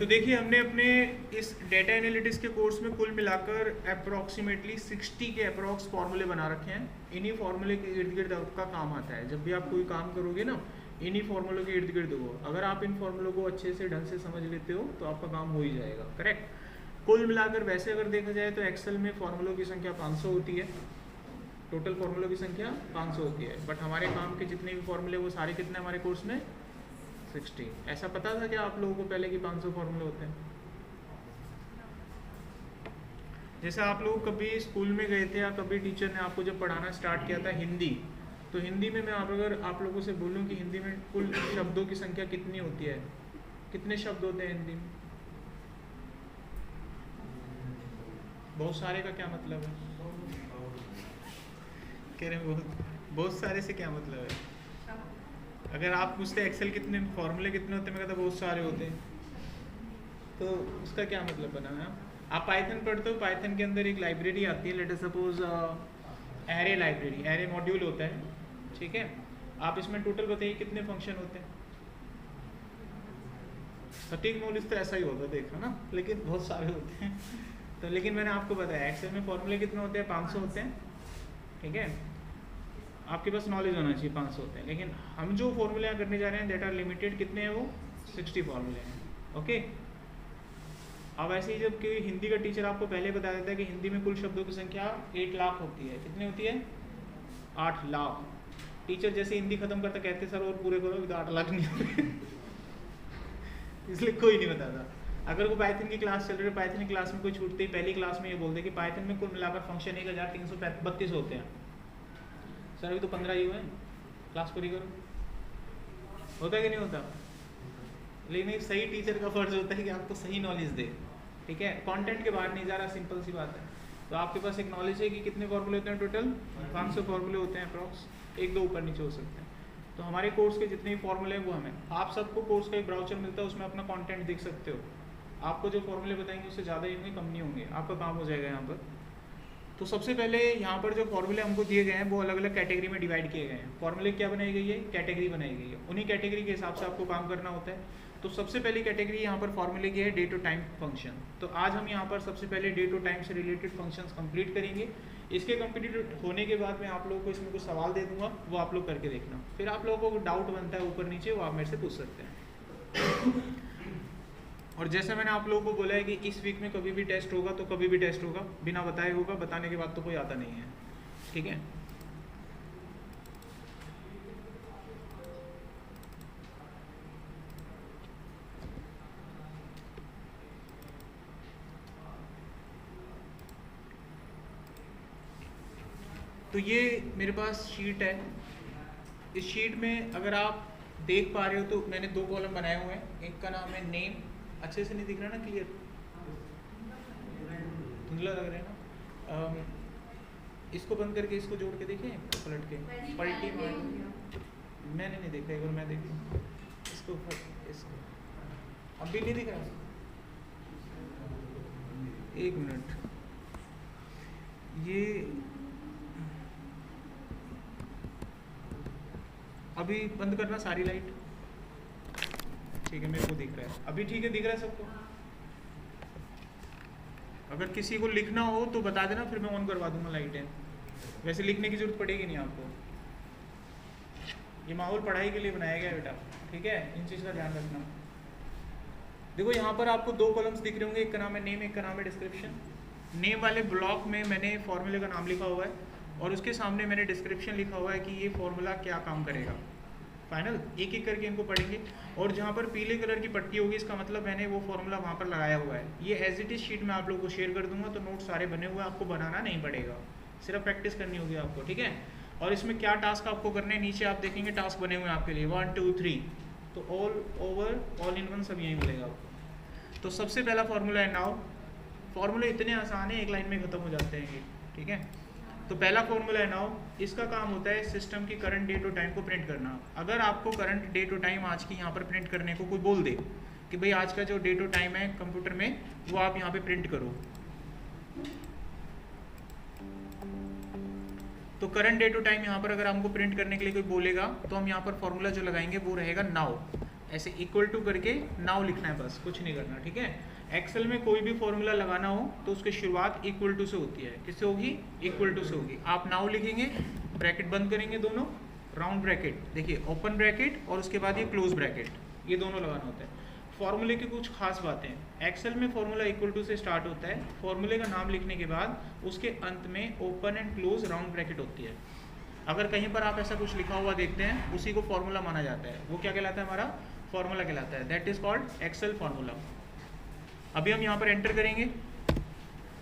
तो देखिए हमने अपने इस डेटा एनालिटिक्स के कोर्स में कुल मिलाकर अप्रॉक्सीमेटली 60 के अप्रॉक्स फार्मूले बना रखे हैं। इन्हीं फार्मूले के इर्द गिर्द आपका काम आता है। जब भी आप कोई काम करोगे ना, इन्हीं फार्मूलों के इर्द गिर्द हो। अगर आप इन फार्मूलों को अच्छे से ढंग से समझ लेते हो तो आपका काम हो ही जाएगा। करेक्ट। कुल मिलाकर वैसे अगर देखा जाए तो एक्सेल में फार्मूलों की संख्या 500 होती है। टोटल फार्मूलों की संख्या 500 होती है, बट हमारे काम के जितने भी फार्मूले वो सारे कितने हमारे कोर्स में 60। ऐसा पता था क्या आप लोगों को पहले कि 500 फार्मूले होते हैं? जैसे आप लोग कभी स्कूल में गए थे या कभी टीचर ने आपको जब पढ़ाना स्टार्ट किया था हिंदी, तो हिंदी में मैं अगर आप लोगों से बोलूं कि हिंदी में कुल शब्दों की संख्या कितनी होती है, कितने शब्द होते हैं हिंदी में? बहुत सारे का क्या मतलब है? कह रहे हैं बहुत सारे से क्या मतलब है? अगर आप पूछते एक्सेल कितने फॉर्मूले कितने होते हैं, मैं कहता बहुत सारे होते हैं, तो उसका क्या मतलब बना है? आप पाइथन पढ़ते हो, पाइथन के अंदर एक लाइब्रेरी आती है, let us suppose array library, array module होता है, ठीक है। आप इसमें टोटल बताइए कितने फंक्शन होते हैं? सटीक नॉलेज तो ऐसा ही होता देखा ना, लेकिन बहुत सारे होते हैं। तो लेकिन मैंने आपको बताया एक्सेल में फॉर्मूले कितने होते हैं? 500 होते हैं, ठीक है। आपके पास नॉलेज होना चाहिए 500 होते हैं, लेकिन हम जो फॉर्मूले करने जा रहे हैं दैट आर लिमिटेड, कितने हैं वो? 60 फॉर्मूले हैं, ओके। अब ऐसे ही जब कि हिंदी का टीचर आपको पहले बता देता है कि हिंदी में कुल शब्दों की संख्या 8 लाख होती है। कितनी होती है? 8 लाख। टीचर जैसे हिंदी खत्म करता कहते सर और पूरे करो, तो 8 लाख नहीं होते। इसलिए कोई नहीं बताता। अगर वो पाइथन की क्लास चल रही है, पाइथन की क्लास में कोई छूटती है, पहली क्लास में ये बोलते कि पाइथन में कुल मिलाकर फंक्शन 1332 होते हैं। सर अभी तो 15 ही हुए हैं, क्लास पूरी करो। होता है कि नहीं होता? लेकिन एक सही टीचर का फर्ज होता है कि आपको सही नॉलेज दे, ठीक है। कंटेंट के बाहर नहीं जा रहा, सिंपल सी बात है। तो आपके पास एक नॉलेज है कि कितने फॉर्मूले होते हैं टोटल? 500 फॉर्मूले होते हैं अप्रॉक्स, एक दो ऊपर नीचे हो सकते हैं। तो हमारे कोर्स के जितने भी फॉर्मूले हैं वो हमें, आप सबको कोर्स का एक ब्राउचर मिलता है, उसमें अपना कंटेंट देख सकते हो। आपको जो फॉर्मूले बताएंगे उससे ज़्यादा ही होंगे, कम नहीं होंगे, आपका काम हो जाएगा यहाँ पर। तो सबसे पहले यहाँ पर जो फॉर्मूले हमको दिए गए हैं वो अलग अलग कैटेगरी में डिवाइड किए गए हैं। फॉर्मूले क्या बनाई गई है? कैटेगरी बनाई गई है। उन्हीं कैटेगरी के हिसाब से आपको काम करना होता है। तो सबसे पहली कैटेगरी यहाँ पर फॉर्मूले की है डे टू टाइम फंक्शन। तो आज हम यहाँ पर सबसे पहले डे टू टाइम से रिलेटेड फंक्शंस कंप्लीट करेंगे। इसके कंप्लीट होने के बाद मैं आप लोगों को इसमें कुछ सवाल दे दूंगा, वो आप लोग करके देखना। फिर आप लोगों को डाउट बनता है ऊपर नीचे, वो आप मेरे से पूछ सकते हैं। और जैसे मैंने आप लोगों को बोला है कि इस वीक में कभी भी टेस्ट होगा, तो कभी भी टेस्ट होगा, बिना बताए होगा, बताने के बाद तो कोई आता नहीं है, ठीक है। तो ये मेरे पास शीट है। इस शीट में अगर आप देख पा रहे हो तो मैंने 2 कॉलम बनाए हुए हैं। एक का नाम है नेम, अच्छे से नहीं दिख रहा ना, क्लियर? धुंधला लग रहा है ना? इसको बंद करके इसको जोड़ के देखें, पलट के पलटी मार। मैंने नहीं देखा, एक बार मैं देखूँ इसको। अभी नहीं दिख रहा, एक मिनट। ये अभी बंद करना सारी लाइट, ठीक है। मेरे को दिख रहा है अभी, ठीक है, दिख रहा है सबको। अगर किसी को लिखना हो तो बता देना, फिर मैं ऑन करवा दूंगा लाइटें। वैसे लिखने की जरूरत पड़ेगी नहीं आपको, ये माहौल पढ़ाई के लिए बनाया गया है बेटा, ठीक है। इन चीज़ का ध्यान रखना। देखो यहाँ पर आपको 2 कॉलम्स दिख रहे होंगे, एक का नाम है नेम, एक का नाम है डिस्क्रिप्शन। नेम वाले ब्लॉक में मैंने फॉर्मूले का नाम लिखा हुआ है और उसके सामने मैंने डिस्क्रिप्शन लिखा हुआ है कि ये फॉर्मूला क्या काम करेगा। फाइनल एक एक करके इनको पढ़ेंगे। और जहाँ पर पीले कलर की पट्टी होगी, इसका मतलब मैंने वो फॉर्मूला वहाँ पर लगाया हुआ है। ये एज इट इज शीट में आप लोगों को शेयर कर दूंगा, तो नोट सारे बने हुए हैं, आपको बनाना नहीं पड़ेगा, सिर्फ प्रैक्टिस करनी होगी आपको, ठीक है। और इसमें क्या टास्क आपको करने हैं, नीचे आप देखेंगे टास्क बने हुए हैं आपके लिए 1 2 3। तो all over, all in one सब यहीं मिलेगा आपको। तो सबसे पहला फॉर्मूला है नाउ। फॉर्मूले इतने आसान है, एक लाइन में खत्म हो जाते हैं ये, ठीक है। तो पहला फॉर्मूला है नाउ। इसका काम होता है सिस्टम की करंट डे टू टाइम को प्रिंट करना। अगर आपको करंट डे टू टाइम आज की यहाँ पर प्रिंट करने को कोई बोल दे कि भाई आज का जो डे टू टाइम है कंप्यूटर में, वो आप यहाँ पे प्रिंट करो, तो करंट डे टू टाइम यहाँ पर अगर हमको प्रिंट करने के लिए कोई बोलेगा, तो हम यहाँ पर फॉर्मूला जो लगाएंगे वो रहेगा नाउ। ऐसे इक्वल टू करके नाउ लिखना है, बस कुछ नहीं करना, ठीक है। एक्सेल में कोई भी फॉर्मूला लगाना हो तो उसकी शुरुआत इक्वल टू से होती है। किससे होगी? इक्वल टू से होगी। आप नाउ लिखेंगे, ब्रैकेट बंद करेंगे दोनों, राउंड ब्रैकेट, देखिए ओपन ब्रैकेट और उसके बाद ये क्लोज ब्रैकेट, ये दोनों लगाना होता है। फॉर्मूले की कुछ खास बातें, एक्सेल में फॉर्मूला इक्वल टू से स्टार्ट होता है, फॉर्मूले का नाम लिखने के बाद उसके अंत में open and close round bracket होती है। अगर कहीं पर आप ऐसा कुछ लिखा हुआ देखते हैं, उसी को फॉर्मूला माना जाता है। वो क्या कहलाता है? हमारा फॉर्मूला कहलाता है। That is called Excel formula. अभी हम यहाँ पर एंटर करेंगे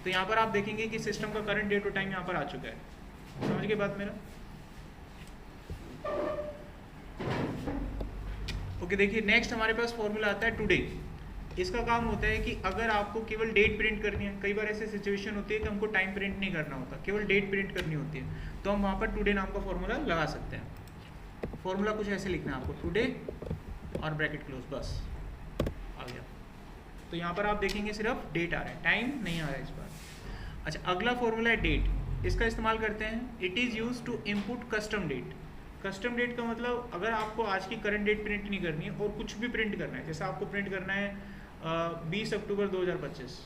तो यहाँ पर आप देखेंगे कि सिस्टम का करंट डेट और टाइम यहाँ पर आ चुका है। समझ गए बात मेरा? ओके, देखिए नेक्स्ट हमारे पास फॉर्मूला आता है टुडे। इसका काम होता है कि अगर आपको केवल डेट प्रिंट करनी है, कई बार ऐसी सिचुएशन होती है कि हमको टाइम प्रिंट नहीं करना होता, केवल डेट प्रिंट करनी होती है, तो हम वहाँ पर टुडे नाम का फॉर्मूला लगा सकते हैं। फॉर्मूला कुछ ऐसे लिखना है आपको, टुडे और ब्रैकेट क्लोज, बस आ गया। तो यहाँ पर आप देखेंगे सिर्फ डेट आ रहा है, टाइम नहीं आ रहा है इस बार। अच्छा, अगला फॉर्मूला है डेट। इसका इस्तेमाल करते हैं, it is use to input custom date. Custom date का मतलब अगर आपको आज की करंट डेट प्रिंट नहीं करनी है और कुछ भी प्रिंट करना है, जैसे आपको प्रिंट करना है 20 अक्टूबर 2025,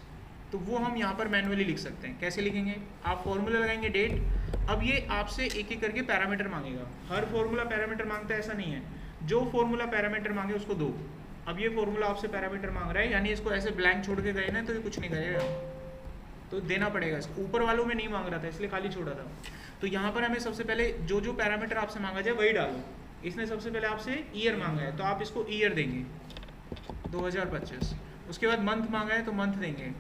तो वो हम यहाँ पर मैनुअली लिख सकते हैं। कैसे लिखेंगे? आप फॉर्मूला लगाएंगे डेट। अब ये आपसे एक एक करके पैरामीटर मांगेगा, हर फॉर्मूला पैरामीटर मांगता है ऐसा नहीं है, जो फॉर्मूला पैरामीटर मांगे उसको दो। अब ये फॉर्मूला आपसे पैरामीटर मांग रहा है, यानी इसको ऐसे ब्लैंक छोड़ के गए ना तो ये कुछ नहीं करेगा, तो देना पड़ेगा इसको। ऊपर वालों में नहीं मांग रहा था इसलिए खाली छोड़ा था। तो यहाँ पर हमें सबसे पहले जो जो पैरामीटर आपसे मांगा जाए वही डालो। इसने सबसे पहले आपसे ईयर मांगा है तो आप इसको ईयर देंगे 2025। उसके बाद मंथ मांगा है तो मंथ देंगे,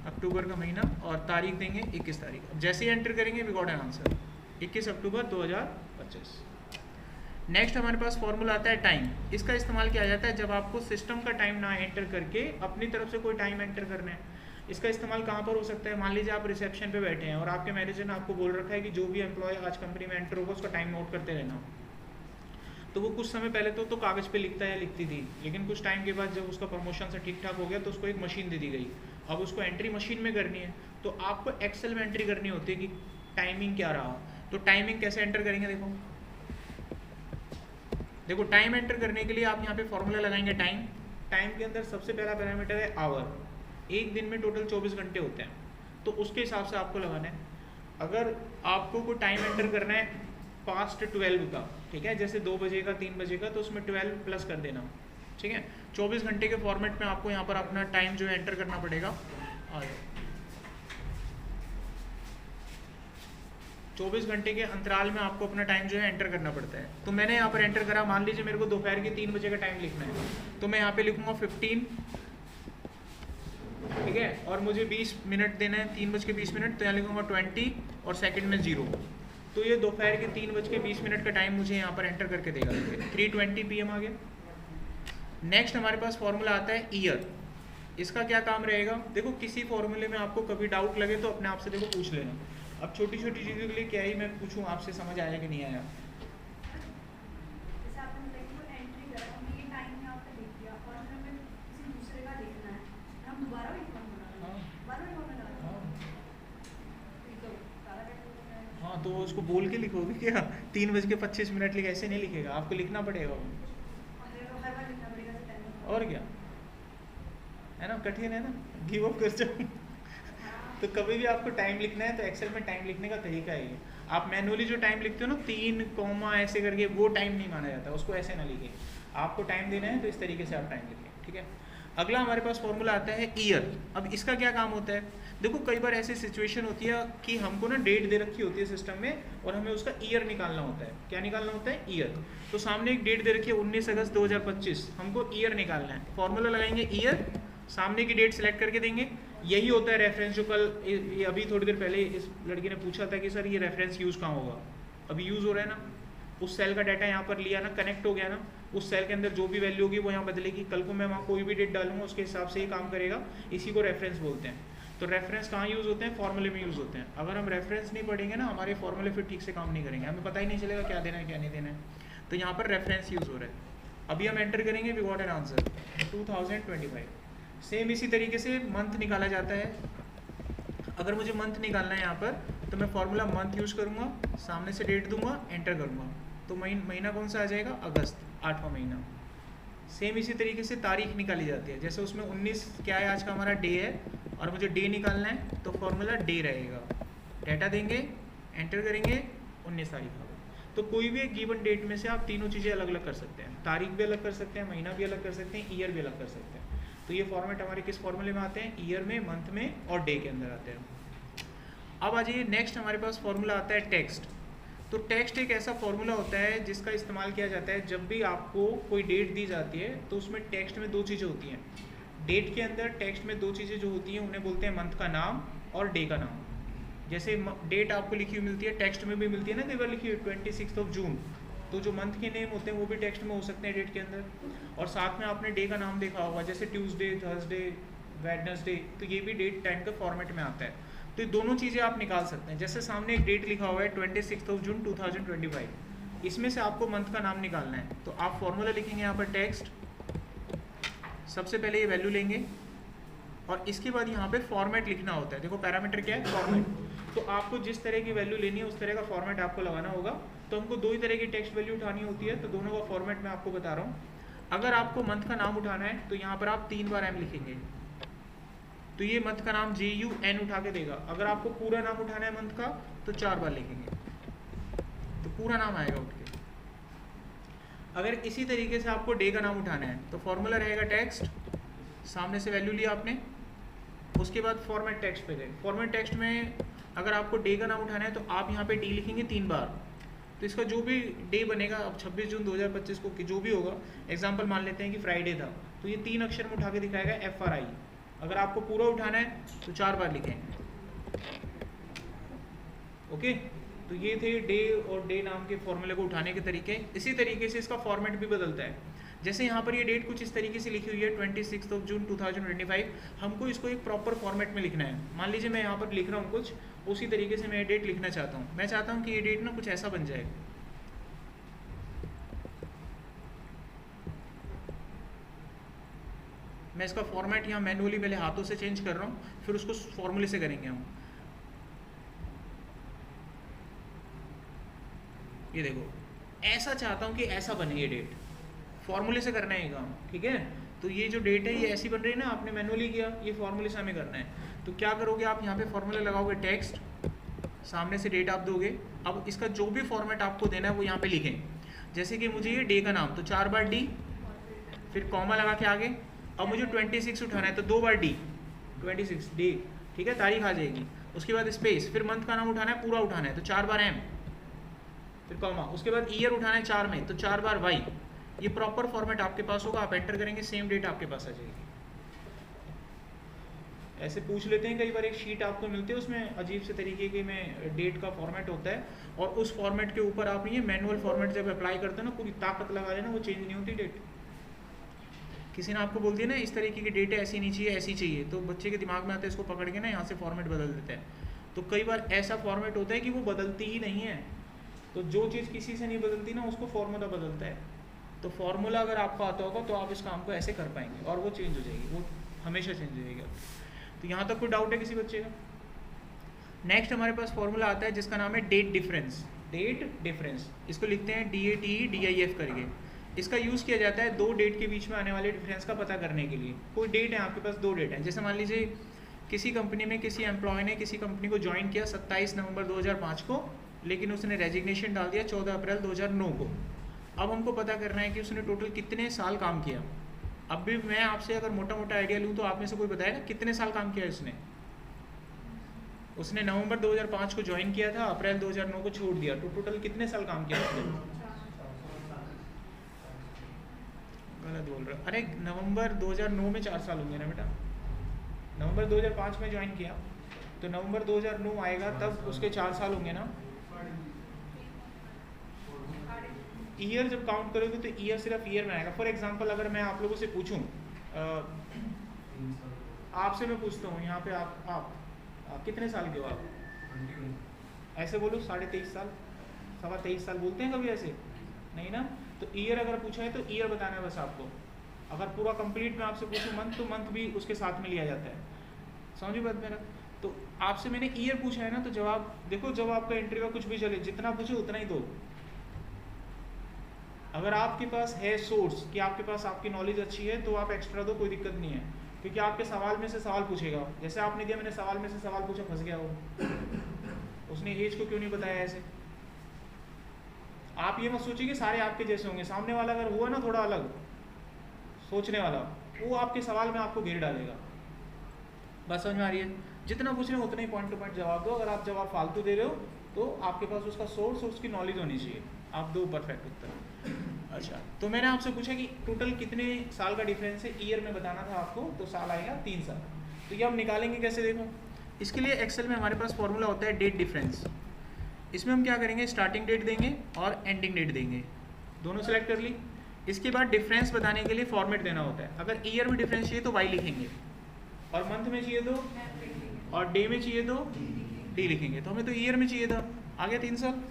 अक्टूबर का महीना, और तारीख देंगे 21 तारीख। अब जैसे ही एंटर करेंगे we got an answer, 21 October 2025। Next हमारे पास फॉर्मूला आता है टाइम। इसका इस्तेमाल किया जाता है जब आपको सिस्टम का टाइम ना एंटर करके अपनी तरफ से कोई टाइम एंटर करना है। इसका इस्तेमाल कहाँ पर हो सकता है? मान लीजिए आप रिसेप्शन पे बैठे हैं और आपके मैनेजर ने आपको बोल रखा है कि जो भी एम्प्लॉय आज कंपनी में एंटर होगा उसका टाइम नोट करते रहना। तो वो कुछ समय पहले तो कागज़ पे लिखता है, लिखती थी, लेकिन कुछ टाइम के बाद जब उसका प्रमोशन से ठीक ठाक हो गया तो उसको एक मशीन दे दी गई। अब उसको एंट्री मशीन में करनी है, तो आपको एक्सेल में एंट्री करनी होती है कि टाइमिंग क्या रहा। तो टाइमिंग कैसे एंटर करेंगे? देखो टाइम एंटर करने के लिए आप यहाँ पे फॉर्मूला लगाएंगे टाइम। टाइम के अंदर सबसे पहला पैरामीटर है आवर। एक दिन में टोटल 24 घंटे होते हैं, तो उसके हिसाब से आपको लगाना है। अगर आपको कोई टाइम एंटर करना है पास्ट 12 का, ठीक है, जैसे 2 बजे का 3 बजे का, तो उसमें 12 प्लस कर देना, ठीक है। 24 घंटे के फॉर्मेट में आपको यहाँ पर अपना टाइम जो है एंटर करना पड़ेगा। 24 घंटे के अंतराल में आपको अपना टाइम जो है एंटर करना पड़ता है। तो मैंने यहाँ पर एंटर करा, मान लीजिए मेरे को दोपहर के 3 बजे का टाइम लिखना है, तो मैं यहाँ पे लिखूंगा 15, ठीक है, और मुझे 20 मिनट देना है, 3:20, तो यहाँ लिखूंगा 20 और सेकंड में 0। तो ये दोपहर के 3:20 का टाइम मुझे यहाँ पर एंटर करके देगा। 3:20 PM आ गया। नेक्स्ट हमारे पास फॉर्मूला आता है ईयर। इसका क्या काम रहेगा? देखो किसी फॉर्मूले में आपको कभी डाउट लगे तो अपने आप से देखो पूछ लेना। अब छोटी छोटी चीज़ों के लिए क्या ही मैं पूछूं आपसे, समझ आया कि नहीं आया? हाँ, तो उसको बोल के लिखोगे क्या? 3:25 लिखे, ऐसे नहीं लिखेगा, आपको लिखना पड़ेगा और क्या है ना, कठिन है ना, गिव अप कर जाओ। तो कभी भी आपको टाइम लिखना है तो एक्सेल में टाइम लिखने का तरीका है, आप मैनुअली जो टाइम लिखते हो ना 3 कॉमा ऐसे करके, वो टाइम नहीं माना जाता, उसको ऐसे ना लिखिए। आपको टाइम देना है तो इस तरीके से आप टाइम लिखें, ठीक है। अगला हमारे पास फॉर्मूला आता है ईयर। अब इसका क्या काम होता है? देखो कई बार ऐसी सिचुएशन होती है कि हमको ना डेट दे रखी होती है सिस्टम में और हमें उसका ईयर निकालना होता है। क्या निकालना होता है? ईयर। तो सामने एक डेट दे रखी है 19 अगस्त 2025, हमको ईयर निकालना है। फॉर्मूला लगाएंगे ईयर, सामने की डेट सेलेक्ट करके देंगे। यही होता है रेफरेंस, जो कल ये अभी थोड़ी देर पहले इस लड़की ने पूछा था कि सर ये रेफरेंस यूज़ कहाँ होगा। अभी यूज़ हो रहा है ना, उस सेल का डाटा यहाँ पर लिया ना, कनेक्ट हो गया ना, उस सेल के अंदर जो भी वैल्यू होगी वो यहाँ बदलेगी। कल को मैं वहाँ कोई भी डेट डालूंगा उसके हिसाब से ही काम करेगा। इसी को रेफरेंस बोलते हैं। तो रेफरेंस कहाँ यूज़ होते हैं? फॉर्मूले में यूज़ होते हैं। अगर हम रेफरेंस नहीं पढ़ेंगे ना, हमारे फॉर्मूले फिर ठीक से काम नहीं करेंगे, हमें पता ही नहीं चलेगा क्या देना है क्या नहीं देना है। तो यहाँ पर रेफरेंस यूज़ हो रहा है। अभी हम एंटर करेंगे, we got an answer 2025। Same इसी तरीके से मंथ निकाला जाता है। अगर मुझे मंथ निकालना है यहाँ पर, तो मैं फॉर्मूला मंथ यूज़ करूँगा, सामने से डेट दूंगा, एंटर करूँगा, तो महीना कौन सा आ जाएगा, अगस्त, 8वां महीना। सेम इसी तरीके से तारीख निकाली जाती है, जैसे उसमें 19 क्या है आज का हमारा डे है, और मुझे डे निकालना है तो फॉर्मूला डे रहेगा, डाटा देंगे, एंटर करेंगे, 19 तारीख आ गई। तो कोई भी एक गिवन डेट में से आप तीनों चीज़ें अलग अलग कर सकते हैं, तारीख भी अलग कर सकते हैं, महीना भी अलग कर सकते हैं, ईयर भी अलग कर सकते हैं। तो ये फॉर्मेट हमारे किस फॉर्मूले में आते हैं, ईयर में, मंथ में और डे के अंदर आते हैं। अब आ जाइए नेक्स्ट, हमारे पास फॉर्मूला आता है टेक्स्ट। तो टेक्स्ट एक ऐसा फॉर्मूला होता है जिसका इस्तेमाल किया जाता है जब भी आपको कोई डेट दी जाती है, तो उसमें टेक्स्ट में दो चीज़ें होती हैं। डेट के अंदर टेक्स्ट में दो चीज़ें जो होती हैं उन्हें बोलते हैं मंथ का नाम और डे का नाम। जैसे डेट आपको लिखी हुई मिलती है, टेक्स्ट में भी मिलती है ना, कई बार लिखी हुई 26 जून, तो जो मंथ के नेम होते हैं वो भी टेक्स्ट में हो सकते हैं डेट के अंदर। और साथ में आपने डे का नाम देखा होगा, जैसे ट्यूसडे, थर्सडे, वेडनेसडे, तो ये भी डेट टाइम के फॉर्मेट में आता है। तो ये दोनों चीज़ें आप निकाल सकते हैं। जैसे सामने एक डेट लिखा हुआ है 26 जून 2025, इसमें से आपको मंथ का नाम निकालना है, तो आप फॉर्मूला लिखेंगे यहाँ पर टेक्स्ट, सबसे पहले ये वैल्यू लेंगे और इसके बाद यहाँ पे फॉर्मेट लिखना होता है। देखो पैरामीटर क्या है, फॉर्मेट। तो आपको जिस तरह की वैल्यू लेनी है उस तरह का फॉर्मेट आपको लगाना होगा। तो हमको दो ही तरह की टेक्स्ट वैल्यू उठानी होती है, तो दोनों का फॉर्मेट मैं आपको बता रहा हूँ। अगर आपको मंथ का नाम उठाना है तो यहाँ पर आप 3 बार एम लिखेंगे, तो ये मंथ का नाम JUN उठा के देगा। अगर आपको पूरा नाम उठाना है मंथ का तो 4 बार लिखेंगे, तो पूरा नाम आएगा उठ के। अगर इसी तरीके से आपको डे का नाम उठाना है तो फॉर्मूला रहेगा टेक्स्ट, सामने से वैल्यू ली आपने, उसके बाद फॉर्मेट टेक्स्ट पे गए। फॉर्मेट टेक्स्ट में अगर आपको डे का नाम उठाना है तो आप यहाँ पे डी लिखेंगे 3 बार। तो इसका जो भी डे बनेगा, अब 26 जून 2025 को जो भी होगा, एग्जाम्पल मान लेते हैं कि फ्राइडे था, तो ये 3 अक्षर में उठा के दिखाएगा FRI। अगर आपको पूरा उठाना है तो 4 बार लिखेंगे। ओके, तो ये थे डे और डे नाम के फॉर्मूले को उठाने के तरीके। इसी तरीके से इसका फॉर्मेट भी बदलता है। जैसे यहाँ पर ये डेट कुछ इस तरीके से लिखी हुई है 26 जून 2025, हमको इसको एक प्रॉपर फॉर्मेट में लिखना है। मान लीजिए मैं यहाँ पर लिख रहा हूँ कुछ, उसी तरीके से मैं ये डेट लिखना चाहता हूँ। मैं चाहता हूँ कि ये डेट ना कुछ ऐसा बन जाए, मैं इसका फॉर्मेट यहाँ मैनुअली पहले हाथों से चेंज कर रहा हूँ, फिर उसको फॉर्मूले से करेंगे हम। ये देखो, ऐसा चाहता हूँ कि ऐसा बने ये डेट, फॉर्मूले से करना है ये काम, ठीक है। तो ये जो डेट है ये ऐसी बन रही है ना, आपने मैनुअली किया, ये फॉर्मूले से हमें करना है। तो क्या करोगे आप, यहाँ पे फॉर्मूला लगाओगे टेक्स्ट, सामने से डेट आप दोगे। अब इसका जो भी फॉर्मेट आपको देना है वो यहाँ पे लिखें। जैसे कि मुझे ये डे का नाम, तो 4 बार डी, फिर कॉमा लगा के आगे। अब मुझे 26 उठाना है तो 2 बार डी, 26 डे, ठीक है, तारीख आ जाएगी। उसके बाद स्पेस, फिर मंथ का नाम उठाना है, पूरा उठाना है तो 4 बार एम, फिर कॉमा। उसके बाद ईयर उठाना है 4 में तो 4 बार वाई। ये प्रॉपर फॉर्मेट आपके पास होगा, आप एंटर करेंगे, सेम डेट आपके पास आ जाएगी। ऐसे पूछ लेते हैं कई बार, एक शीट आपको मिलती है उसमें अजीब से तरीके के में डेट का फॉर्मेट होता है, और उस फॉर्मेट के ऊपर आप ये मैनुअल फॉर्मेट जब अप्लाई करते हैं ना, पूरी ताकत लगा लेना, वो चेंज नहीं होती डेट। किसी ने आपको बोल दिया ना इस तरीके की डेट है, ऐसी नहीं चाहिए, ऐसी चाहिए, तो बच्चे के दिमाग में आता है, इसको पकड़ के ना यहाँ से फॉर्मेट बदल देते हैं। तो कई बार ऐसा फॉर्मेट होता है कि वो बदलती ही नहीं है। तो जो चीज़ किसी से नहीं बदलती ना, उसको फॉर्मूला बदलता है। तो फॉर्मूला अगर आपको आता होगा तो आप इस काम को ऐसे कर पाएंगे, और वो चेंज हो जाएगी, वो हमेशा चेंज हो जाएगी। तो यहाँ तक कोई डाउट है किसी बच्चे का? नेक्स्ट हमारे पास फॉर्मूला आता है जिसका नाम है डेट डिफरेंस। डेट डिफरेंस, इसको लिखते हैं DATE करके। इसका यूज़ किया जाता है 2 डेट के बीच में आने वाले डिफरेंस का पता करने के लिए। कोई डेट है आपके पास, 2 डेट हैं, जैसे मान लीजिए किसी कंपनी में किसी एम्प्लॉय ने किसी कंपनी को ज्वाइन किया 27 नवंबर 2005 को, लेकिन उसने रेजिग्नेशन डाल दिया 14 अप्रैल 2009 को। अब हमको पता करना है कि उसने टोटल कितने साल काम किया। अब भी मैं आपसे अगर मोटा मोटा आइडिया लूँ तो आप में से कोई बताएगा कितने साल काम किया उसने? उसने नवंबर 2005 को ज्वाइन किया था, अप्रैल 2009 को छोड़ दिया, तो टोटल कितने साल काम किया उसने? गलत बोल रहा, अरे नवंबर 2009 में 4 साल होंगे ना बेटा। नवंबर 2005 में ज्वाइन किया तो नवंबर 2009 आएगा तब उसके 4 साल होंगे ना। ईयर जब काउंट करोगे तो ईयर सिर्फ ईयर में आएगा। फॉर एग्जांपल अगर मैं आप लोगों से पूछूं, आपसे मैं पूछता हूँ यहाँ पे आप कितने साल के हो आप? ऐसे बोलो 23.5 साल, 23.25 साल बोलते हैं कभी ऐसे? नहीं ना। तो ईयर अगर पूछा है तो ईयर बताना है बस आपको। अगर पूरा कंप्लीट मैं आपसे पूछूं मंथ, तो मंथ भी उसके साथ में लिया जाता है। समझिए बात मेरा? तो आपसे मैंने ईयर पूछा है ना, तो जवाब देखो, जब आपका इंटरव्यू कुछ भी चले, जितना पूछो उतना ही दो। अगर आपके पास है सोर्स कि आपके पास आपकी नॉलेज अच्छी है तो आप एक्स्ट्रा दो, कोई दिक्कत नहीं है, क्योंकि आपके सवाल में से सवाल पूछेगा। जैसे आपने दिया, मैंने सवाल में से सवाल पूछा, फंस गया वो, उसने एज को क्यों नहीं बताया ऐसे। आप ये मत सोचिए कि सारे आपके जैसे होंगे, सामने वाला अगर हुआ ना थोड़ा अलग सोचने वाला, वो आपके सवाल में आपको घेर डालेगा। बात समझ में आ रही है? जितना पूछ रहे हो उतना ही पॉइंट टू पॉइंट जवाब दो। अगर आप जवाब फालतू दे रहे हो तो आपके पास उसका सोर्स और उसकी नॉलेज होनी चाहिए, आप दो परफेक्ट उत्तर। अच्छा, तो मैंने आपसे पूछा कि टोटल कितने साल का डिफरेंस है, ईयर में बताना था आपको, तो साल आएगा 3 साल। तो ये हम निकालेंगे कैसे, देखो इसके लिए एक्सेल में हमारे पास फॉर्मूला होता है डेट डिफरेंस। इसमें हम क्या करेंगे, स्टार्टिंग डेट देंगे और एंडिंग डेट देंगे, दोनों सेलेक्ट कर ली। इसके बाद डिफरेंस बताने के लिए फॉर्मेट देना होता है। अगर ईयर में डिफरेंस चाहिए तो वाई लिखेंगे, और मंथ में चाहिए तो, और डे में चाहिए तो डी लिखेंगे। तो हमें तो ईयर में चाहिए था, आ गया 3 साल।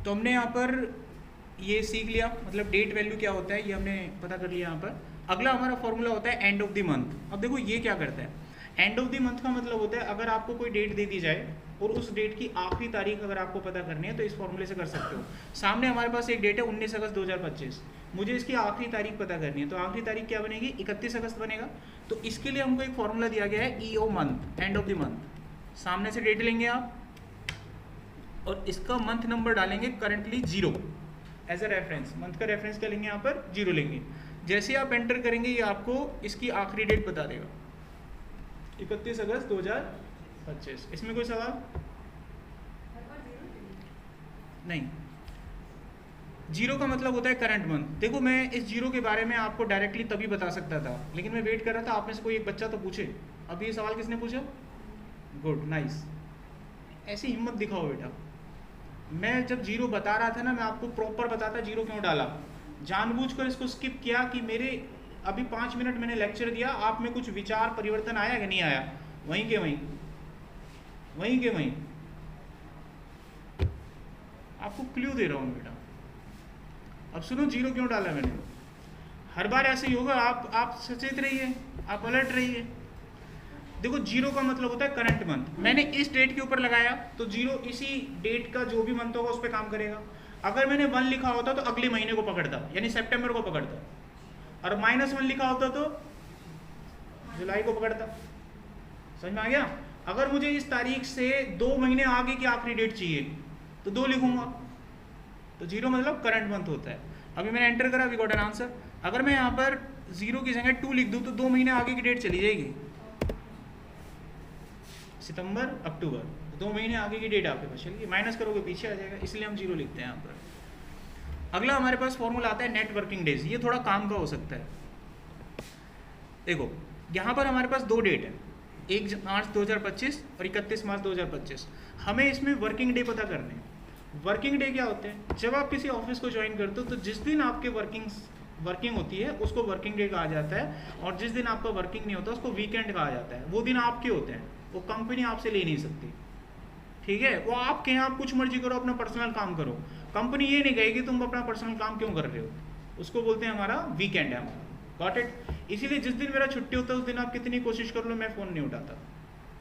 तो हमने यहाँ पर ये सीख लिया, मतलब डेट वैल्यू क्या होता है ये हमने पता कर लिया यहाँ पर। अगला हमारा फॉर्मूला होता है एंड ऑफ द मंथ। अब देखो ये क्या करता है, एंड ऑफ द मंथ का मतलब होता है अगर आपको कोई डेट दे दी जाए और उस डेट की आखिरी तारीख अगर आपको पता करनी है तो इस फॉर्मूले से कर सकते हो। सामने हमारे पास एक डेट है 19 अगस्त 2025, मुझे इसकी आखिरी तारीख पता करनी है, तो आखिरी तारीख क्या बनेगी, 31 अगस्त बनेगा। तो इसके लिए हमको एक फॉर्मूला दिया गया है E O month, end of the month. सामने से डेट लेंगे आप और इसका मंथ नंबर डालेंगे currently 0 as a reference. Month का रेफरेंस क्या लेंगे यहाँ पर, 0 लेंगे। जैसे आप एंटर करेंगे ये आपको इसकी आखिरी डेट बता देगा, 31 अगस्त 2025। इसमें कोई सवाल नहीं। 0 का मतलब होता है करंट मंथ। देखो मैं इस 0 के बारे में आपको डायरेक्टली तभी बता सकता था, लेकिन मैं वेट कर रहा था आप में से कोई एक बच्चा तो पूछे। अब ये सवाल किसने पूछा, गुड, नाइस। ऐसी हिम्मत दिखाओ बेटा। मैं जब 0 बता रहा था ना, मैं आपको प्रॉपर बताता 0 क्यों डाला। जानबूझकर इसको स्किप किया कि मेरे अभी 5 मिनट मैंने लेक्चर दिया, आप में कुछ विचार परिवर्तन आया कि नहीं आया, वहीं के वहीं, वहीं के वहीं। आपको क्लू दे रहा हूँ बेटा। अब सुनो 0 क्यों डाला मैंने। हर बार ऐसे ही होगा, आप सचेत रहिए, आप अलर्ट रहिए। देखो 0 का मतलब होता है करंट मंथ। मैंने इस डेट के ऊपर लगाया तो 0 इसी डेट का जो भी मंथ होगा उस पर काम करेगा। अगर मैंने 1 लिखा होता तो अगले महीने को पकड़ता, यानी सितंबर को पकड़ता, और -1 लिखा होता तो जुलाई को पकड़ता। समझ में आ गया। अगर मुझे इस तारीख से 2 महीने आगे की आखिरी डेट चाहिए तो 2 लिखूंगा, तो 0 मतलब करंट मंथ होता है। अभी मैंने एंटर करा, वी गॉट एन आंसर। अगर मैं यहाँ पर 0 की जगह 2 लिख दूँ तो 2 महीने आगे की डेट चली जाएगी, सितंबर अक्टूबर, 2 महीने आगे की डेट आपके पास चलिए, माइनस करोगे पीछे आ जाएगा, इसलिए हम 0 लिखते हैं यहाँ पर। अगला हमारे पास फॉर्मूला आता है नेट वर्किंग डेज। ये थोड़ा काम का हो सकता है। देखो यहाँ पर हमारे पास 2 डेट है, 1 मार्च 2025 और 31 मार्च 2025। हमें इसमें वर्किंग डे पता करने हैं। वर्किंग डे क्या होते हैं, जब आप किसी ऑफिस को ज्वाइन करते हो तो जिस दिन आपके वर्किंग होती है उसको वर्किंग डे कहा जाता है, और जिस दिन आपका वर्किंग नहीं होता उसको वीकेंड कहा जाता है। वो दिन आपके होते हैं, वो कंपनी आपसे ले नहीं सकती, ठीक है। वो आपके यहाँ आप कुछ मर्जी करो, अपना पर्सनल काम करो, कंपनी ये नहीं कहेगी तुम अपना पर्सनल काम क्यों कर रहे हो। उसको बोलते हैं हमारा वीकेंड है हमारा, गॉट इट। इसीलिए जिस दिन मेरा छुट्टी होता है उस दिन आप कितनी कोशिश कर लो मैं फ़ोन नहीं उठाता,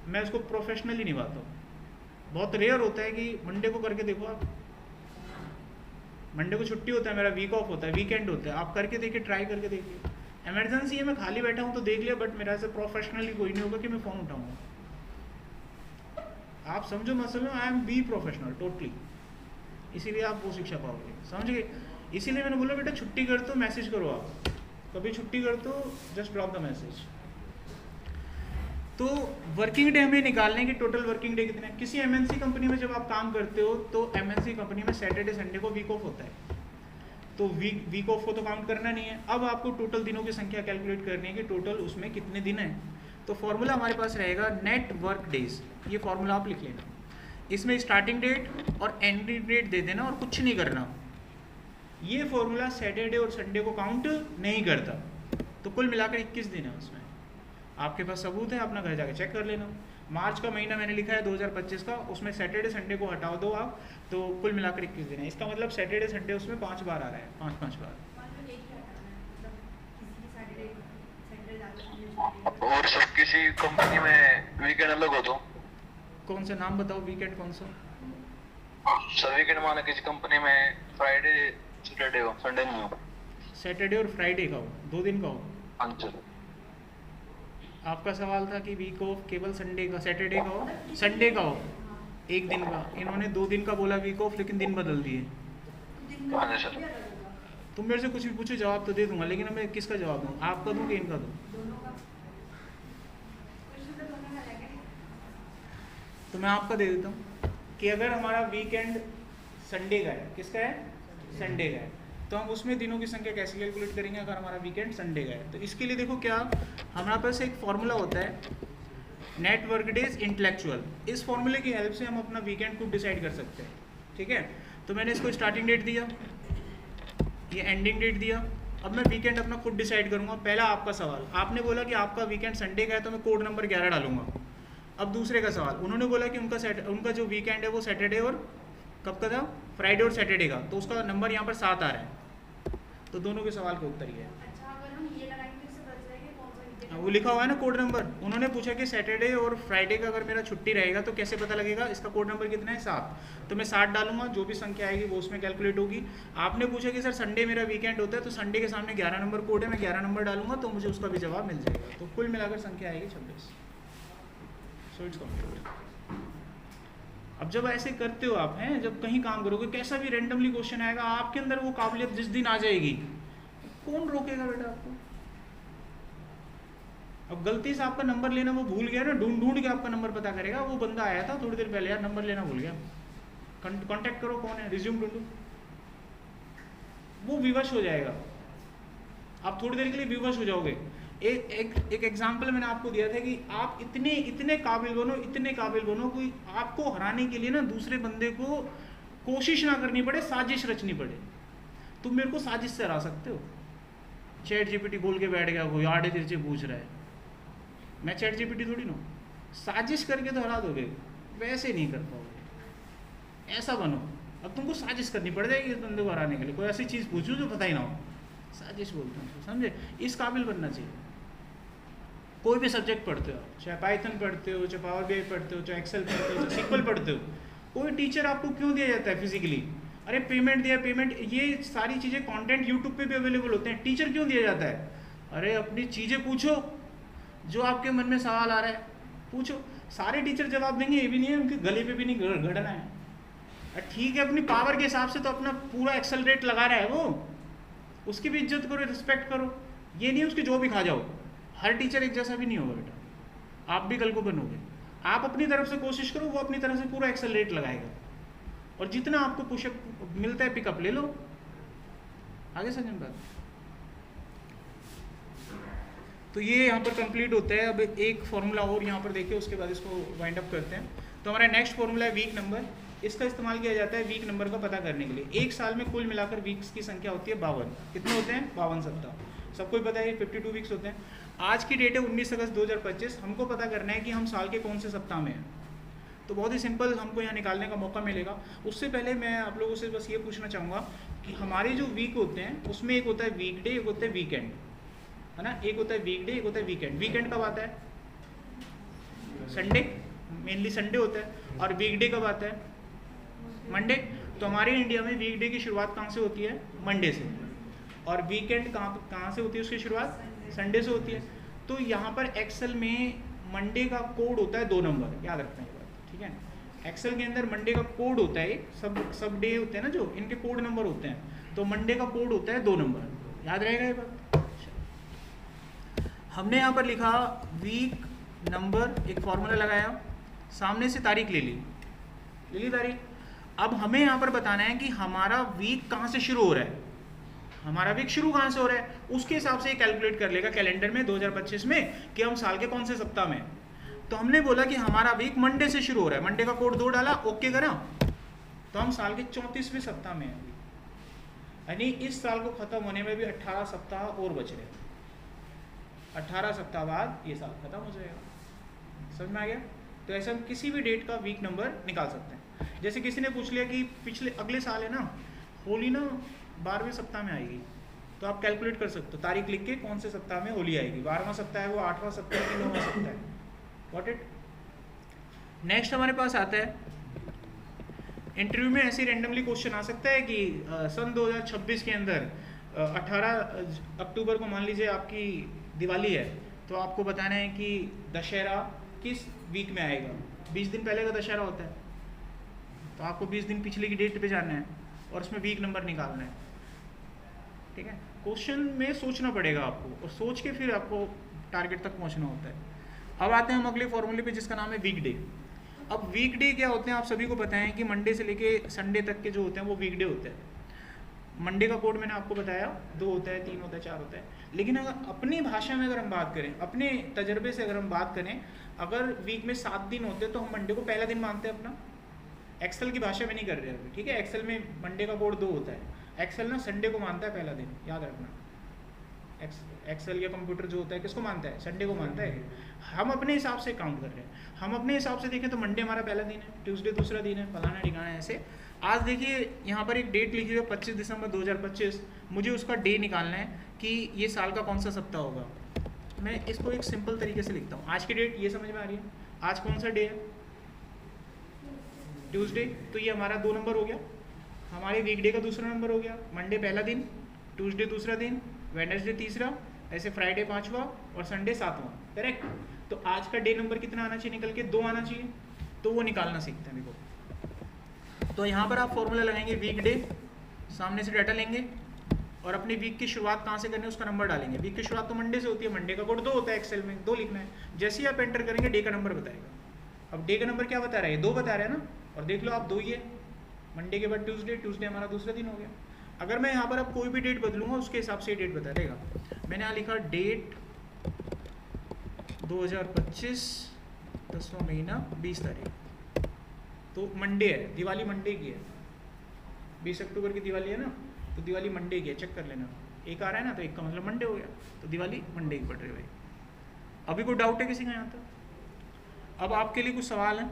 मैं उसको प्रोफेशनली निभाता हूँ। बहुत रेयर होता है कि मंडे को करके देखो आप, मंडे को छुट्टी होता है, मेरा वीक ऑफ होता है, वीकेंड होता है, आप करके देखिए, ट्राई करके देखिए। इमरजेंसी है, मैं खाली बैठा हूँ तो देख लिया, बट मेरा ऐसे प्रोफेशनली कोई नहीं होगा कि मैं फ़ोन उठाऊँगा। आप समझो muscle, I am be professional totally, इसीलिए आप वो शिक्षा पाओगे, समझ गए। इसीलिए मैंने बोला बेटा छुट्टी कर तो मैसेज करो, आप कभी छुट्टी कर तो जस्ट ड्रॉप द मैसेज। तो वर्किंग डे हमें निकालने की, टोटल वर्किंग डे कितने हैं। किसी एमएनसी कंपनी में जब आप काम करते हो तो एमएनसी कंपनी में सैटरडे संडे को वीक ऑफ होता है, तो वीक ऑफ को तो काउंट करना नहीं है। अब आपको टोटल दिनों की संख्या कैलकुलेट करनी है कि टोटल उसमें कितने दिन हैं। तो फॉर्मूला हमारे पास रहेगा नेट वर्क डेज, ये फॉर्मूला आप लिख लेना। इसमें स्टार्टिंग डेट और एंडिंग डेट दे देना और कुछ नहीं करना। ये फॉर्मूला सैटरडे और संडे को काउंट नहीं करता, तो कुल मिलाकर 21 दिन है उसमें। आपके पास सबूत है, अपना घर जाके चेक कर लेना। मार्च का महीना मैंने लिखा है 2025 का, उसमें सैटरडे संडे को हटा दो आप, तो कुल मिलाकर 21 दिन है। इसका मतलब सैटरडे संडे उसमें 5 बार आ रहा है, 5 बार। और सब किसी कंपनी में वीकेंड अलग हो तो कौन सा नाम बताओ, वीकेंड कौन सा? सर वीकेंड माना किसी कंपनी में फ्राइडे सैटरडे हो, संडे नहीं हो। सैटरडे और फ्राइडे का हो, 2 दिन का हो। हाँ सर। आपका सवाल था कि वीक ऑफ केवल संडे का, सैटरडे का हो, संडे का हो, एक दिन का। इन्होंने 2 दिन का बोला वीक ऑफ, लेकिन दिन बदल दिए। हाँ जी सर। तुम मेरे से कुछ भी पूछो जवाब तो दे दूंगा, लेकिन मैं किसका जवाब दूँ, आपका दूँ कि इनका दूँ? तो मैं आपका दे देता हूँ कि अगर हमारा वीकेंड संडे का है, किसका है? संडे का है, तो हम उसमें दिनों की संख्या कैसे कैलकुलेट करेंगे अगर हमारा वीकेंड संडे का है? तो इसके लिए देखो क्या हमारे पास एक फॉर्मूला होता है, नेट वर्क डेज इंटेलेक्चुअल। इस फॉर्मूले की हेल्प से हम अपना वीकेंड को डिसाइड कर सकते हैं, ठीक है? तो मैंने इसको स्टार्टिंग डेट दिया, ये एंडिंग डेट दिया। अब मैं वीकेंड अपना खुद डिसाइड करूंगा। पहला आपका सवाल, आपने बोला कि आपका वीकेंड संडे का है, तो मैं कोड नंबर 11 डालूंगा। अब दूसरे का सवाल, उन्होंने बोला कि उनका जो वीकेंड है वो सैटरडे और कब का था? फ्राइडे और सैटरडे का, तो उसका नंबर यहाँ पर 7 आ रहा है। तो दोनों के सवाल का उत्तर ये है। वो लिखा हुआ है ना कोड नंबर। उन्होंने पूछा कि सैटरडे और फ्राइडे का अगर मेरा छुट्टी रहेगा तो कैसे पता लगेगा? इसका कोड नंबर कितना है? 7। तो मैं 7 डालूंगा, जो भी संख्या आएगी वो उसमें कैलकुलेट होगी। आपने पूछा कि सर संडे मेरा वीकेंड होता है, तो संडे के सामने 11 नंबर कोड है, मैं 11 नंबर डालूंगा तो मुझे उसका भी जवाब मिल जाएगा। तो कुल मिलाकर संख्या आएगी 26। So it's complete. अब जब ऐसे करते हो आप हैं, जब कहीं काम करोगे, कैसा भी रैंडमली क्वेश्चन आएगा, आपके अंदर वो काबिलियत जिस दिन आ जाएगी, कौन रोकेगा बेटा आपको? अब गलती से आपका नंबर लेना वो भूल गया ना, ढूंढ ढूंढ के आपका नंबर पता करेगा। वो बंदा आया था थोड़ी देर पहले, यार नंबर लेना भूल गया, कांटेक्ट करो, कौन है, रिज्यूम ढूंढो। वो विवश हो जाएगा, आप थोड़ी देर के लिए विवश हो जाओगे। एक एग्जाम्पल मैंने आपको दिया था कि आप इतने काबिल बनो, इतने काबिल बनो, कोई आपको हराने के लिए ना दूसरे बंदे को कोशिश ना करनी पड़े, साजिश रचनी पड़े। तुम मेरे को साजिश से हरा सकते हो। चैट जीपीटी खोल के बैठ गया, कोई आड़े तिरछे पूछ रहा है, मैं चैट जीपीटी थोड़ी ना, साजिश करके तो हरा दोगे, वैसे नहीं कर पाओगे। ऐसा बनो, अब तुमको साजिश करनी पड़ जाएगी इस बंदे को हराने के लिए। कोई ऐसी चीज़ पूछो जो पता ही ना हो, साजिश बोलते हैं, समझे? इस काबिल बनना चाहिए। कोई भी सब्जेक्ट पढ़ते हो, चाहे पाइथन पढ़ते हो, चाहे पावर बीआई पढ़ते हो, चाहे एक्सेल पढ़ते हो, चाहे सिक्वल पढ़ते हो, कोई टीचर आपको क्यों दिया जाता है फिजिकली? अरे पेमेंट दिया, पेमेंट, ये सारी चीज़ें कंटेंट यूट्यूब पे भी अवेलेबल होते हैं। टीचर क्यों दिया जाता है? अरे अपनी चीज़ें पूछो, जो आपके मन में सवाल आ रहा है पूछो। सारे टीचर जवाब देंगे ये भी नहीं है, उनके गले पे भी नहीं गड़ना है। ठीक है, अपनी पावर के हिसाब से तो अपना पूरा एक्सेलरेट लगा रहा है वो, उसकी भी इज्जत करो, रिस्पेक्ट करो। ये नहीं उसकी जो भी खा जाओ। हर टीचर एक जैसा भी नहीं होगा बेटा, आप भी कल को बनोगे। आप अपनी तरफ से कोशिश करो, वो अपनी तरफ से पूरा एक्सेलरेट लगाएगा, और जितना आपको पुशअप मिलता है पिकअप ले लो। आगे समझ बात? तो ये यहाँ पर कंप्लीट होता है। अब एक फॉर्मूला और यहाँ पर देखिए, उसके बाद इसको वाइंड अप करते हैं। तो हमारा नेक्स्ट फॉर्मूला है वीक नंबर। इसका इस्तेमाल किया जाता है वीक नंबर का पता करने के लिए। एक साल में कुल मिलाकर वीक्स की संख्या होती है 52। कितने होते हैं? 52 सप्ताह। सबको पता है 52 वीक्स होते हैं। आज की डेट है 19 अगस्त 2025। हमको पता करना है कि हम साल के कौन से सप्ताह में हैं। तो बहुत ही सिंपल हमको यहाँ निकालने का मौका मिलेगा। उससे पहले मैं आप लोगों से बस ये पूछना चाहूँगा कि हमारे जो वीक होते हैं उसमें एक होता है वीकडे, एक होता है वीकेंड, है ना? एक होता है वीकडे, एक होता है वीकेंड। वीकेंड कब आता है? संडे, मेनली संडे होता है। और वीकडे कब आता है? मंडे। तो हमारे इंडिया में वीकडे की शुरुआत कहाँ से होती है? मंडे से। और वीकेंड कहाँ से होती है उसकी शुरुआत? संडे से होती है। तो यहाँ पर एक्सेल में मंडे का कोड होता है 2 नंबर, याद रखना है बात, ठीक है? एक्सेल के अंदर मंडे का कोड होता है, सब डे होते हैं ना जो, इनके कोड नंबर होते हैं। तो मंडे का कोड होता है 2 नंबर, याद रहेगा ये बात। हमने यहाँ पर लिखा वीक नंबर, एक फॉर्मूला लगाया, सामने से तारीख ले ली तारीख। अब हमें यहाँ पर बताना है कि हमारा वीक कहाँ से शुरू हो रहा है, हमारा वीक शुरू कहाँ से हो रहा है, उसके हिसाब से कैलकुलेट कर लेगा कैलेंडर में 2025 में कि हम साल के कौन से सप्ताह में। तो हमने बोला कि हमारा वीक मंडे से शुरू हो रहा है, मंडे का कोड 2 डाला, ओके करा, तो हम साल के 34वें सप्ताह में हैं। यानी इस साल को खत्म होने में भी 18 सप्ताह और बच रहे हैं। 18 सप्ताह बाद ये साल खत्म हो जाएगा। समझ में आ गया? तो ऐसे हम किसी भी डेट का वीक नंबर निकाल सकते हैं। जैसे किसी ने पूछ लिया कि अगले साल है ना होली ना 12वें सप्ताह में आएगी, तो आप कैलकुलेट कर सकते हो तारीख लिख के कौन से सप्ताह में होली आएगी। 12वां सप्ताह है वो, 8वां सप्ताह है कि 9वां सप्ताह है। What it? नेक्स्ट हमारे पास आता है, इंटरव्यू में ऐसे रेंडमली क्वेश्चन आ सकता है कि सन 2026 के अंदर 18 अक्टूबर को मान लीजिए आपकी दिवाली है, तो आपको बताना है कि दशहरा किस वीक में आएगा। 20 दिन पहले का दशहरा होता है, तो आपको 20 दिन पिछले की डेट पे जाना है और उसमें वीक नंबर निकालना है। ठीक है, क्वेश्चन में सोचना पड़ेगा आपको, और सोच के फिर आपको टारगेट तक पहुंचना होता है। अब आते हैं हम अगले फॉर्मूले पे जिसका नाम है वीकडे। अब वीकडे क्या होते हैं आप सभी को पता है कि मंडे से लेके संडे तक के जो होते हैं वो वीकडे होते हैं। मंडे का कोड मैंने आपको बताया 2 होता है, 3 होता है, 4 होता है। लेकिन अगर अपनी भाषा में अगर हम बात करें, अपने तजर्बे से अगर हम बात करें, अगर वीक में 7 दिन होते हैं तो हम मंडे को पहला दिन मानते हैं अपना। एक्सेल की भाषा में नहीं कर रहे हैं अभी, ठीक है। एक्सेल में मंडे का कोड 2 होता है, एक्सेल ना संडे को मानता है पहला दिन, याद रखना। एक्सेल या कंप्यूटर जो होता है किसको मानता है? संडे को मानता है। हम अपने हिसाब से काउंट कर रहे हैं। हम अपने हिसाब से देखें तो मंडे हमारा पहला दिन है, ट्यूसडे दूसरा दिन है, फलाना ठिकाना है, ऐसे। आज देखिए यहाँ पर एक डेट लिखी हुई है 25 दिसंबर 2025। मुझे उसका डे निकालना है कि ये साल का कौन सा सप्ताह होगा। मैं इसको एक सिंपल तरीके से लिखता हूँ। आज की डेट ये समझ में आ रही है? आज कौन सा डे है? ट्यूसडे। तो ये हमारा 2 नंबर हो गया, हमारे वीकडे का दूसरा नंबर हो गया। मंडे पहला दिन, ट्यूसडे दूसरा दिन, वेडनेसडे तीसरा, ऐसे फ्राइडे 5वां और संडे 7वां। करेक्ट। तो आज का डे नंबर कितना आना चाहिए निकल के? 2 आना चाहिए। तो वो निकालना सीखते हैं देखो। तो यहाँ पर आप फॉर्मूला लगाएंगे वीक डे, सामने से डाटा लेंगे और अपनी वीक की शुरुआत कहाँ से करनी है उसका नंबर डालेंगे। वीक की शुरुआत तो मंडे से होती है, मंडे का कोड 2 होता है, एक्सेल में 2 लिखना है। जैसे ही आप एंटर करेंगे डे का नंबर बताएगा। अब डे का नंबर क्या बता रहा है? 2 बता रहा है ना, और देख लो आप 2 ही है। मंडे के बाद ट्यूसडे, ट्यूसडे हमारा दूसरा दिन हो गया। अगर मैं यहाँ पर अब कोई भी डेट बदलूंगा उसके हिसाब से डेट बता देगा। मैंने यहाँ लिखा डेट 2025 10वां महीना 20 तारीख, तो मंडे है, दिवाली मंडे की है। 20 अक्टूबर की दिवाली है ना, तो दिवाली मंडे की है, चेक कर लेना। एक आ रहा है ना, तो एक का मतलब मंडे हो गया, तो दिवाली मंडे की पड़ रही है भाई। अभी कोई डाउट है किसी का यहाँ तक? अब आपके लिए कुछ सवाल है?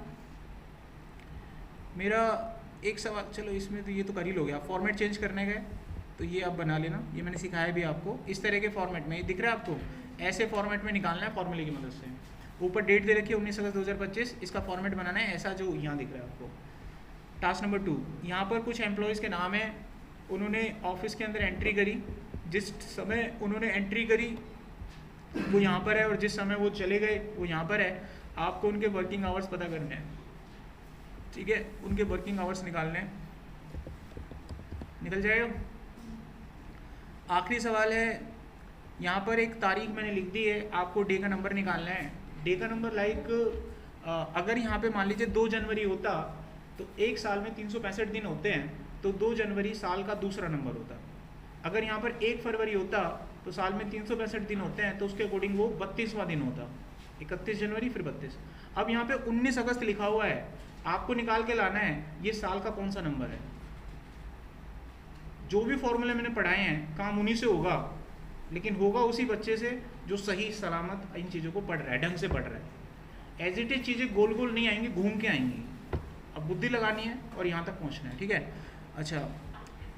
मेरा एक सवाल, चलो इसमें तो ये तो कर ही लोगे आप। फॉर्मेट चेंज करने का है तो ये आप बना लेना, ये मैंने सिखाया भी आपको। इस तरह के फॉर्मेट में, ये दिख रहा है आपको, ऐसे फॉर्मेट में निकालना है फॉर्मूले की मदद से। ऊपर डेट दे रखी है 19 अगस्त 2025, इसका फॉर्मेट बनाना है ऐसा जो यहाँ दिख रहा है आपको। टास्क नंबर 2, यहाँ पर कुछ एम्प्लॉयज़ के नाम है, उन्होंने ऑफिस के अंदर एंट्री करी, जिस समय उन्होंने एंट्री करी वो यहाँ पर है, और जिस समय वो चले गए वो यहाँ पर है। आपको उनके वर्किंग आवर्स पता करने हैं, ठीक है, उनके वर्किंग आवर्स निकालने हैं, निकल जाएगा। आखिरी सवाल है, यहाँ पर एक तारीख मैंने लिख दी है, आपको डे का नंबर निकालना है। डे का नंबर लाइक अगर यहाँ पे मान लीजिए 2 जनवरी होता तो एक साल में 365 दिन होते हैं, तो 2 जनवरी साल का दूसरा नंबर होता। अगर यहाँ पर 1 फरवरी होता तो साल में 365 दिन होते हैं, तो उसके अकॉर्डिंग वो 32वां दिन होता। 31 जनवरी फिर 32। अब यहाँ पे 19 अगस्त लिखा हुआ है, आपको निकाल के लाना है ये साल का कौन सा नंबर है। जो भी फॉर्मूले मैंने पढ़ाए हैं काम उन्हीं से होगा, लेकिन होगा उसी बच्चे से जो सही सलामत इन चीज़ों को पढ़ रहा है, ढंग से पढ़ रहा है। एज इट इज चीज़ें गोल गोल नहीं आएंगी, घूम के आएंगी। अब बुद्धि लगानी है और यहाँ तक पहुँचना है, ठीक है। अच्छा,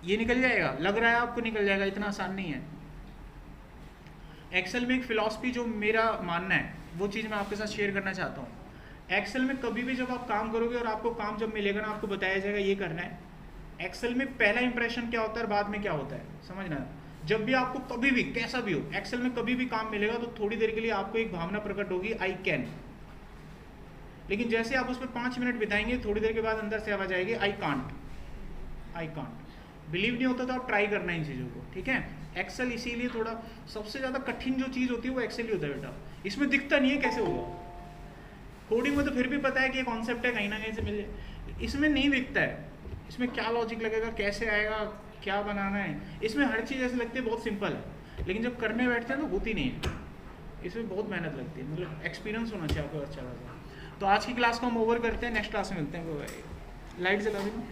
ये निकल जाएगा, लग रहा है आपको निकल जाएगा, इतना आसान नहीं है। एक्सेल में एक फिलॉसफी जो मेरा मानना है वो चीज़ मैं आपके साथ शेयर करना चाहता हूँ। एक्सेल में कभी भी जब आप काम करोगे और आपको काम जब मिलेगा ना, आपको बताया जाएगा ये करना है। एक्सेल में पहला इंप्रेशन क्या होता है और बाद में क्या होता है, समझना। जब भी आपको कभी भी कैसा भी हो एक्सेल में कभी भी काम मिलेगा तो थोड़ी देर के लिए आपको एक भावना प्रकट होगी, आई कैन। लेकिन जैसे आप उस पर 5 मिनट बिताएंगे, थोड़ी देर के बाद अंदर से आवाज आएगी, I can't. I can't believe नहीं होता तो आप ट्राई करना इन चीज़ों को, ठीक है। एक्सेल इसीलिए थोड़ा सबसे ज़्यादा कठिन जो चीज़ होती है वो एक्सेल ही होता है बेटा। इसमें दिखता नहीं है कैसे होगा। कोडिंग में तो फिर भी पता है कि ये कॉन्सेप्ट है, कहीं ना कहीं से मिल जाए। इसमें नहीं दिखता है, इसमें क्या लॉजिक लगेगा, कैसे आएगा, क्या बनाना है। इसमें हर चीज़ ऐसे लगती है बहुत सिंपल है, लेकिन जब करने बैठते हैं तो होती नहीं है। इसमें बहुत मेहनत लगती है, मतलब एक्सपीरियंस होना चाहिए आपको अच्छा खासा। तो आज की क्लास को हम ओवर करते हैं, नेक्स्ट क्लास में मिलते हैं। लाइट जला देना।